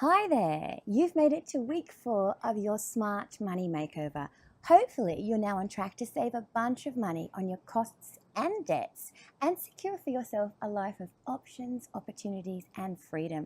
Hi there, you've made it to week 4 of your Smart Money Makeover. Hopefully you're now on track to save a bunch of money on your costs and debts and secure for yourself a life of options, opportunities and freedom.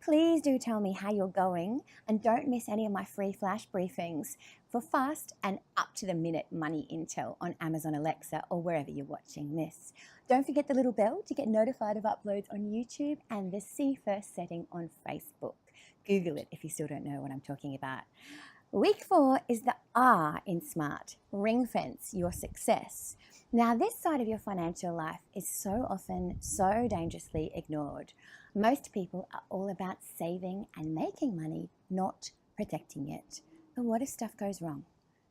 Please do tell me how you're going and don't miss any of my free flash briefings for fast and up-to-the-minute money intel on Amazon Alexa or wherever you're watching this. Don't forget the little bell to get notified of uploads on YouTube and the See First setting on Facebook. Google it if you still don't know what I'm talking about. Week 4 is the R in SMART, ring fence your success. Now this side of your financial life is so often so dangerously ignored. Most people are all about saving and making money, not protecting it. But what if stuff goes wrong?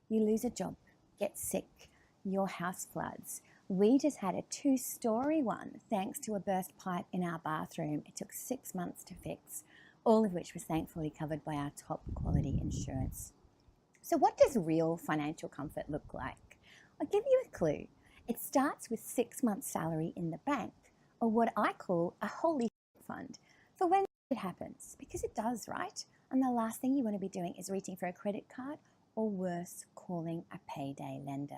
You lose a job, get sick, your house floods. We just had a 2-story one thanks to a burst pipe in our bathroom. It took 6 months to fix, all of which was thankfully covered by our top quality insurance. So what does real financial comfort look like? I'll give you a clue. It starts with 6 months' salary in the bank, or what I call a holy fund, for when it happens, because it does, right? And the last thing you want to be doing is reaching for a credit card, or worse, calling a payday lender.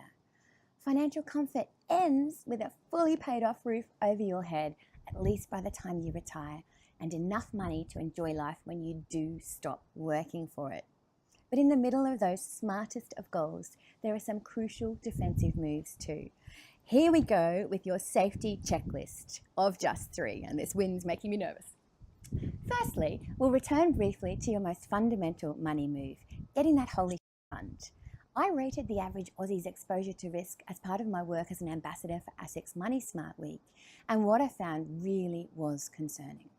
Financial comfort ends with a fully paid off roof over your head, at least by the time you retire, and enough money to enjoy life when you do stop working for it. But in the middle of those smartest of goals, there are some crucial defensive moves too. Here we go with your safety checklist of just 3, and this wind's making me nervous. Firstly, we'll return briefly to your most fundamental money move, getting that holy fund. I rated the average Aussie's exposure to risk as part of my work as an ambassador for ASIC's Money Smart Week, and what I found really was concerning.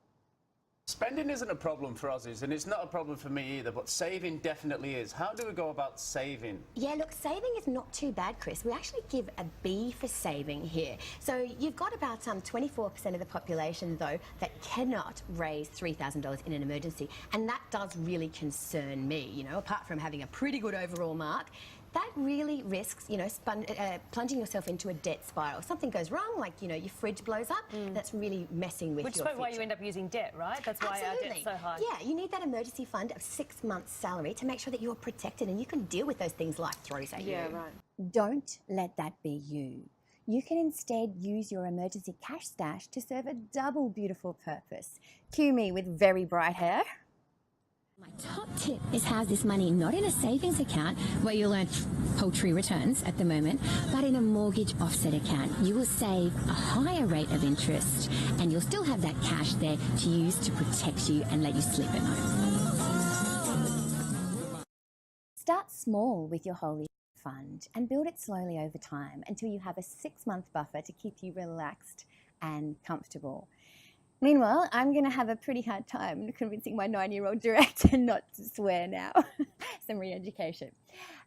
Spending isn't a problem for Aussies, and it's not a problem for me either, but saving definitely is. How do we go about saving? Yeah, look, saving is not too bad, Chris. We actually give a B for saving here. So you've got about 24% of the population, though, that cannot raise $3,000 in an emergency, and that does really concern me, you know, apart from having a pretty good overall mark. That really risks, you know, plunging yourself into a debt spiral. Something goes wrong, like, you know, your fridge blows up, that's really messing with your future. Which is why you end up using debt, right? That's why our debt's so high. Yeah, you need that emergency fund of 6 months' salary to make sure that you're protected and you can deal with those things life throws at you. Yeah, right. Don't let that be you. You can instead use your emergency cash stash to serve a double beautiful purpose. Cue me with very bright hair. My top tip is house this money not in a savings account where you'll earn paltry returns at the moment, but in a mortgage offset account. You will save a higher rate of interest and you'll still have that cash there to use to protect you and let you sleep at night. Start small with your holy fund and build it slowly over time until you have a 6-month buffer to keep you relaxed and comfortable. Meanwhile, I'm going to have a pretty hard time convincing my 9-year-old director not to swear now. Some re-education.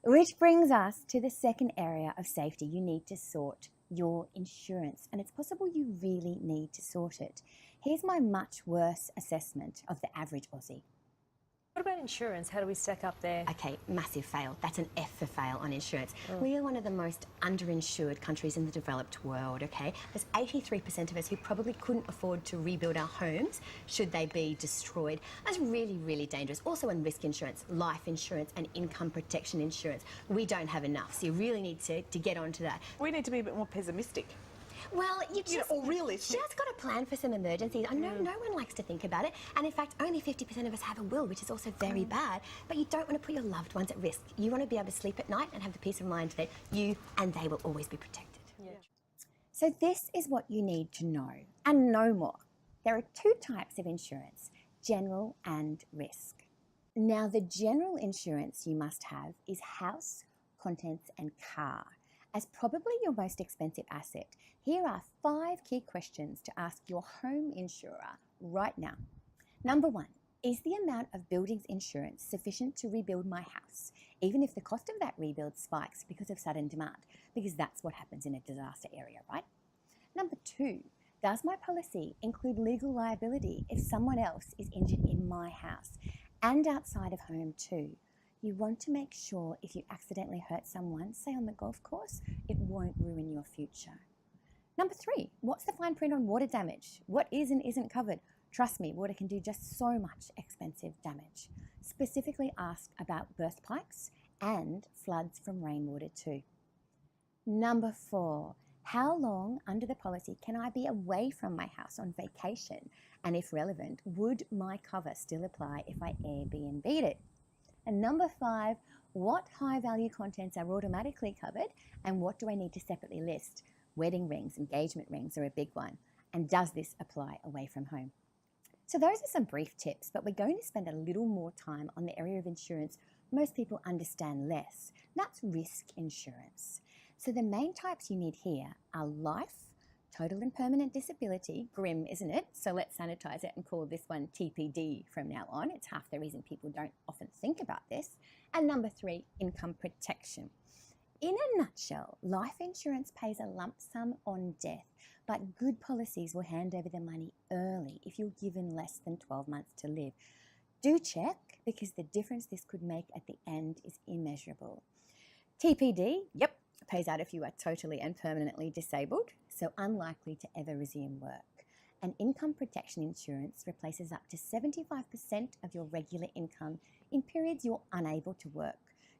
Which brings us to the second area of safety. You need to sort your insurance, and it's possible you really need to sort it. Here's my much worse assessment of the average Aussie. What about insurance? How do we stack up there? Okay, massive fail. That's an F for fail on insurance. We are one of the most underinsured countries in the developed world, okay? There's 83% of us who probably couldn't afford to rebuild our homes should they be destroyed. That's really, really dangerous. Also on risk insurance, life insurance and income protection insurance. We don't have enough, so you really need to get onto that. We need to be a bit more pessimistic. Well, you just, or realistic. just got to plan for some emergencies. I know no one likes to think about it, and in fact, only 50% of us have a will, which is also very bad. But you don't want to put your loved ones at risk. You want to be able to sleep at night and have the peace of mind that you and they will always be protected. Yeah. So this is what you need to know, and no more. There are 2 types of insurance, general and risk. Now, the general insurance you must have is house, contents and car. As probably your most expensive asset, here are 5 key questions to ask your home insurer right now. Number 1, is the amount of buildings insurance sufficient to rebuild my house, even if the cost of that rebuild spikes because of sudden demand? Because that's what happens in a disaster area, right? Number 2, does my policy include legal liability if someone else is injured in my house and outside of home too? You want to make sure if you accidentally hurt someone, say on the golf course, it won't ruin your future. Number 3, what's the fine print on water damage? What is and isn't covered? Trust me, water can do just so much expensive damage. Specifically ask about burst pipes and floods from rainwater too. Number 4, how long under the policy can I be away from my house on vacation? And if relevant, would my cover still apply if I Airbnb'd it? And number 5, what high value contents are automatically covered and what do I need to separately list? Wedding rings, engagement rings are a big one. And does this apply away from home? So those are some brief tips, but we're going to spend a little more time on the area of insurance most people understand less. That's risk insurance. So the main types you need here are life, total and permanent disability, grim, isn't it? So let's sanitize it and call this one TPD from now on. It's half the reason people don't often think about this. And number 3, income protection. In a nutshell, life insurance pays a lump sum on death, but good policies will hand over the money early if you're given less than 12 months to live. Do check, because the difference this could make at the end is immeasurable. TPD, yep, pays out if you are totally and permanently disabled, so unlikely to ever resume work. And income protection insurance replaces up to 75% of your regular income in periods you're unable to work.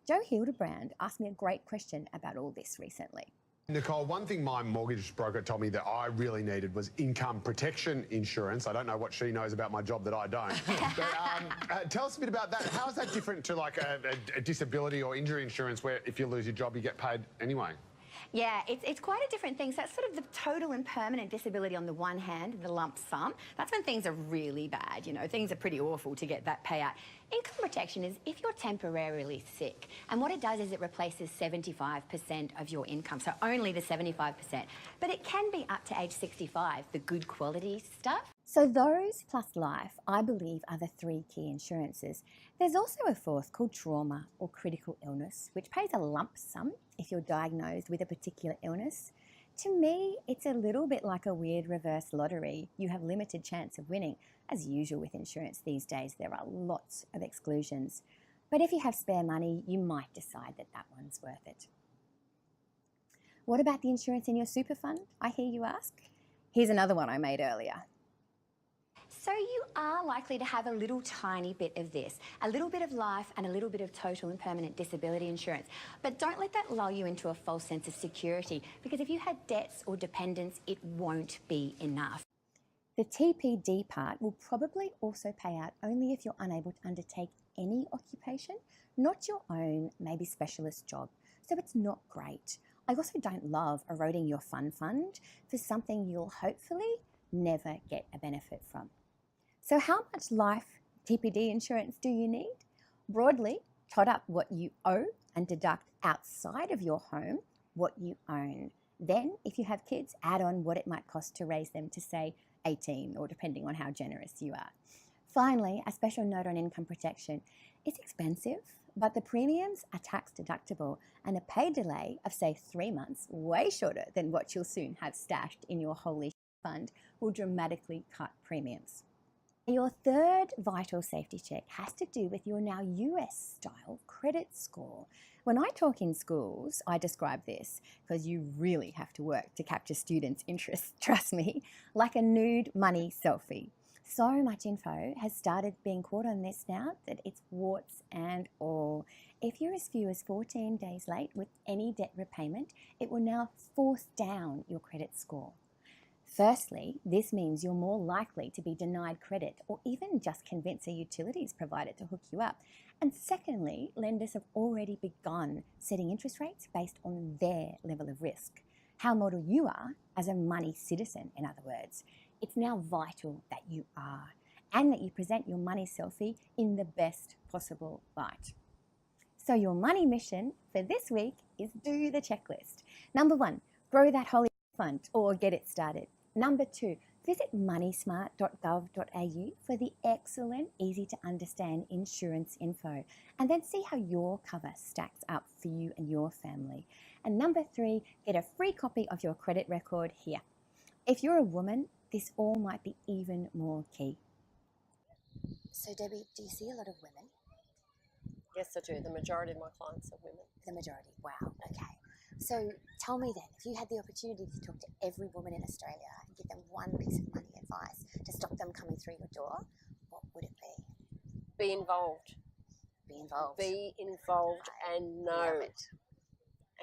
Joe Hildebrand asked me a great question about all this recently. Nicole, one thing my mortgage broker told me that I really needed was income protection insurance. I don't know what she knows about my job that I don't. But tell us a bit about that. How is that different to like a disability or injury insurance where if you lose your job, you get paid anyway? Yeah, it's quite a different thing. So that's sort of the total and permanent disability on the one hand, the lump sum. That's when things are really bad, you know, things are pretty awful to get that payout. Income protection is if you're temporarily sick. And what it does is it replaces 75% of your income, so only the 75%. But it can be up to age 65, the good quality stuff. So those plus life, I believe, are the 3 key insurances. There's also a 4th called trauma or critical illness, which pays a lump sum if you're diagnosed with a particular illness. To me, it's a little bit like a weird reverse lottery. You have limited chance of winning. As usual with insurance these days, there are lots of exclusions. But if you have spare money, you might decide that that one's worth it. What about the insurance in your super fund, I hear you ask? Here's another one I made earlier. So you are likely to have a little tiny bit of this, a little bit of life and a little bit of total and permanent disability insurance. But don't let that lull you into a false sense of security, because if you had debts or dependents, it won't be enough. The TPD part will probably also pay out only if you're unable to undertake any occupation, not your own, maybe specialist job. So it's not great. I also don't love eroding your fund for something you'll hopefully never get a benefit from. So how much life TPD insurance do you need? Broadly, tot up what you owe and deduct outside of your home what you own. Then, if you have kids, add on what it might cost to raise them to, say, 18, or depending on how generous you are. Finally, a special note on income protection. It's expensive, but the premiums are tax deductible, and a pay delay of, say, 3 months, way shorter than what you'll soon have stashed in your holy fund, will dramatically cut premiums. Your 3rd vital safety check has to do with your now US-style credit score. When I talk in schools, I describe this, because you really have to work to capture students' interest, trust me, like a nude money selfie. So much info has started being caught on this now that it's warts and all. If you're as few as 14 days late with any debt repayment, it will now force down your credit score. Firstly, this means you're more likely to be denied credit or even just convince a utilities provider to hook you up. And secondly, lenders have already begun setting interest rates based on their level of risk. How model you are as a money citizen, in other words. It's now vital that you are, and that you present your money selfie in the best possible light. So your money mission for this week is do the checklist. Number 1, grow that holy fund or get it started. Number 2, visit moneysmart.gov.au for the excellent, easy to understand insurance info, and then see how your cover stacks up for you and your family. And number 3, get a free copy of your credit record here. If you're a woman, this all might be even more key. So Debbie, do you see a lot of women? Yes, I do. The majority of my clients are women. The majority, wow, okay. So tell me then, if you had the opportunity to talk to every woman in Australia and give them one piece of money advice to stop them coming through your door, what would it be? Be involved. Be involved. Be involved and know. Love it.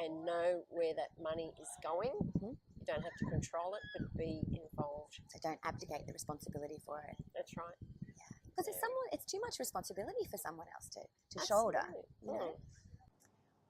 And know where that money is going. Mm-hmm. You don't have to control it, but be involved. So don't abdicate the responsibility for it. That's right. Yeah. Because it's too much responsibility for someone else to Absolutely. shoulder. You know?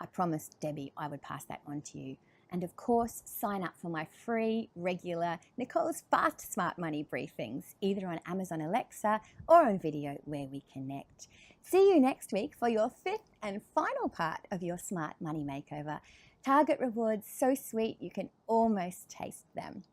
I promised Debbie I would pass that on to you. And of course, sign up for my free, regular Nicole's Fast Smart Money briefings, either on Amazon Alexa or on video where we connect. See you next week for your 5th and final part of your Smart Money Makeover. Target rewards so sweet you can almost taste them.